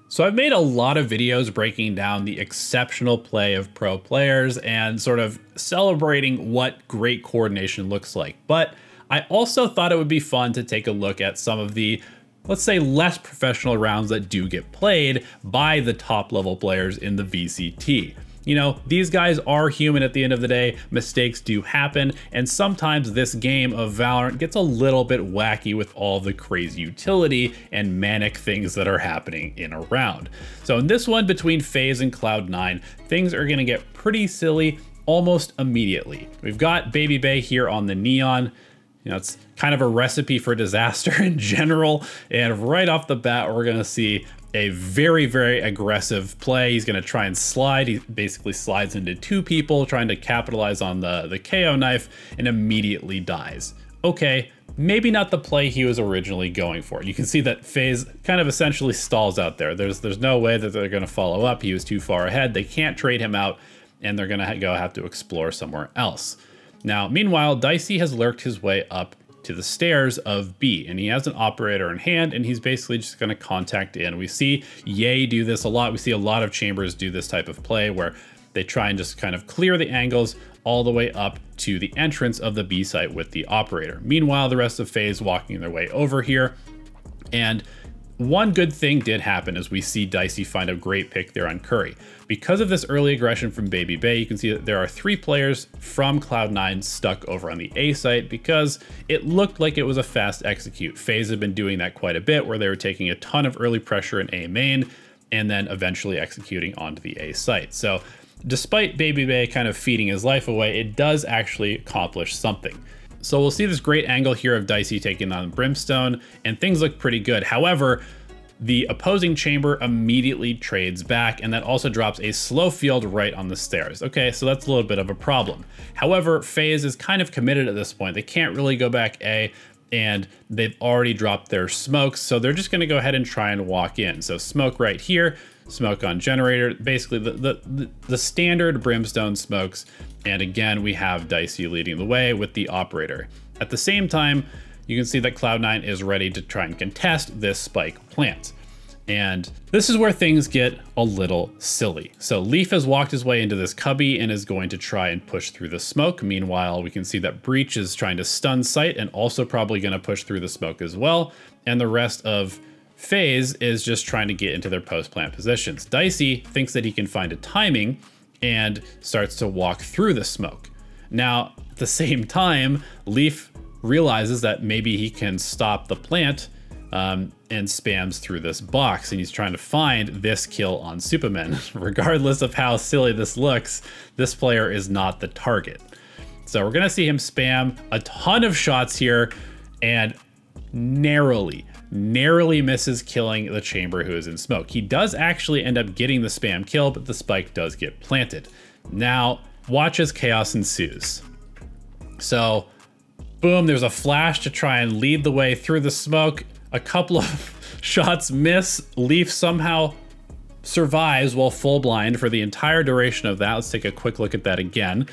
So I've made a lot of videos breaking down the exceptional play of pro players and sort of celebrating what great coordination looks like. But I also thought it would be fun to take a look at some of the, let's say, less professional rounds that do get played by the top level players in the VCT. You know, these guys are human at the end of the day, mistakes do happen, and sometimes this game of Valorant gets a little bit wacky with all the crazy utility and manic things that are happening in a round. So in this one between FaZe and Cloud9, things are gonna get pretty silly almost immediately. We've got Baby Bay here on the Neon. You know, it's kind of a recipe for disaster in general, and right off the bat, we're gonna see a very, very aggressive play. He's gonna try and slide. He basically slides into two people, trying to capitalize on the KO knife, and immediately dies. Okay, maybe not the play he was originally going for. You can see that FaZe kind of essentially stalls out there. There's no way that they're gonna follow up. He was too far ahead. They can't trade him out, and they're gonna have to explore somewhere else. Now, meanwhile, Dicey has lurked his way up to the stairs of B, and he has an operator in hand, and he's basically just going to contact in. We see Ye do this a lot. We see a lot of chambers do this type of play where they try and just kind of clear the angles all the way up to the entrance of the B site with the operator. Meanwhile, the rest of FaZe walking their way over here, and one good thing did happen as we see Dicey find a great pick there on Curry. Because of this early aggression from Baby Bay, you can see that there are 3 players from Cloud9 stuck over on the A site because it looked like it was a fast execute. FaZe had been doing that quite a bit where they were taking a ton of early pressure in A main and then eventually executing onto the A site. So despite Baby Bay kind of feeding his life away, it does actually accomplish something. So we'll see this great angle here of Dicey taking on Brimstone, and things look pretty good. However, the opposing chamber immediately trades back, and that also drops a slow field right on the stairs. Okay, so that's a little bit of a problem. However, FaZe is kind of committed at this point. They can't really go back A, and they've already dropped their smokes, so they're just gonna go ahead and try and walk in. So smoke right here, smoke on generator, basically the standard Brimstone smokes. And again, we have Dicey leading the way with the operator. At the same time, you can see that Cloud9 is ready to try and contest this spike plant. And this is where things get a little silly. So Leaf has walked his way into this cubby and is going to try and push through the smoke. Meanwhile, we can see that Breach is trying to stun Sight and also probably gonna push through the smoke as well. And the rest of FaZe is just trying to get into their post-plant positions. Dicey thinks that he can find a timing and starts to walk through the smoke. Now, at the same time, Leaf realizes that maybe he can stop the plant and spams through this box, and he's trying to find this kill on Superman. Regardless of how silly this looks, this player is not the target. So we're gonna see him spam a ton of shots here and narrowly misses killing the chamber who is in smoke. He does actually end up getting the spam kill, but the spike does get planted. Now, watch as chaos ensues. So, boom, there's a flash to try and lead the way through the smoke. A couple of shots miss. Leaf somehow survives while full blind for the entire duration of that. Let's take a quick look at that again.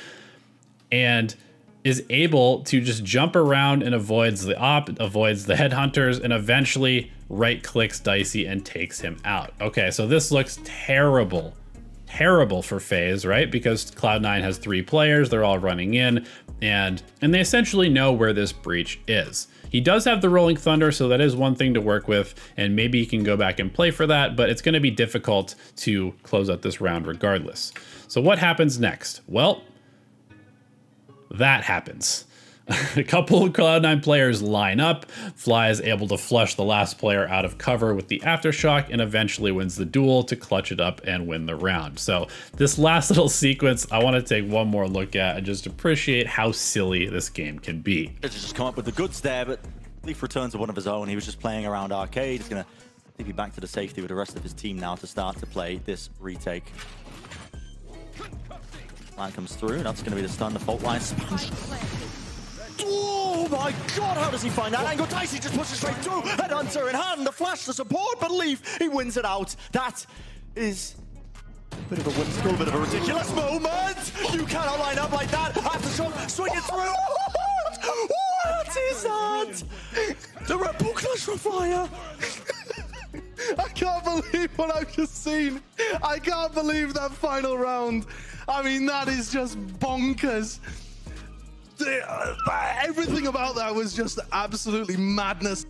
And is able to just jump around and avoids the headhunters, and eventually right clicks Dicey and takes him out. Okay, so this looks terrible for FaZe, right? Because Cloud9 has 3 players, they're all running in, and they essentially know where this Breach is. He does have the Rolling Thunder, so that is one thing to work with, and maybe he can go back and play for that, but it's gonna be difficult to close out this round regardless. So what happens next? Well, that happens. A couple of Cloud9 players line up. Fly is able to flush the last player out of cover with the Aftershock and eventually wins the duel to clutch it up and win the round. So this last little sequence, I want to take one more look at and just appreciate how silly this game can be. Just come up with the goods there, but Leaf returns to one of his own. He was just playing around arcade. He's going to take you back to the safety with the rest of his team now to start to play this retake. Line comes through. That's going to be the stun. The fault line sponge. Oh my god, how does he find that angle? Dicey just pushes straight through. Headhunter in hand. The flash to support, but Leaf, he wins it out. That is a bit of a whimsical, bit of a ridiculous moment. You cannot line up like that. Aftershock, swing it through. What is that? The Red Bull Clash for Fire. I can't believe what I've just seen. I can't believe that final round. I mean, that is just bonkers. Everything about that was just absolutely madness.